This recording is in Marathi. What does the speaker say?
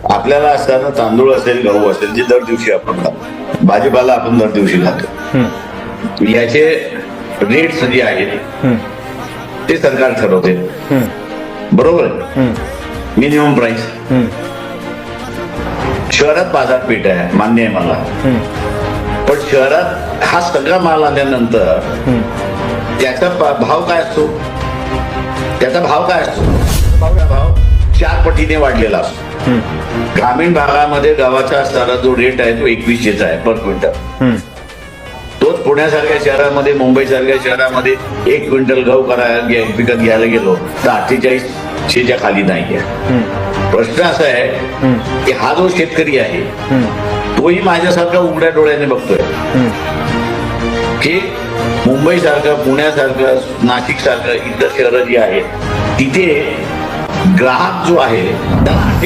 आपल्याला असताना तांदूळ असेल, गहू असेल, जे दर दिवशी आपण खातो, भाजीपाला आपण दर दिवशी खातो, याचे रेट्स जे आहेत ते सरकार ठरवते, बरोबर. Minimum price. शहरात बाजारपेठ आहे, मान्य आहे मला, पण शहरात हा सगळा माल आल्यानंतर त्याचा भाव काय असतो, त्याचा भाव काय असतो, भाव 4 पटीने वाढलेला असतो. ग्रामीण भागामध्ये गव्हाचा असणारा जो रेट आहे तो 2100 आहे पर क्विंटल. तोच पुण्यासारख्या शहरामध्ये, मुंबई सारख्या शहरामध्ये 1 क्विंटल गहू विकत घ्यायला गेलो तर 4800च्या खाली नाही आहे. प्रश्न असा आहे की हा जो शेतकरी आहे तोही माझ्यासारखा उघड्या डोळ्याने बघतोय की मुंबई सारखं, पुण्यासारखं, नाशिक सारखं इतर शहरं जी आहेत तिथे ग्राहक जो आहे त्याला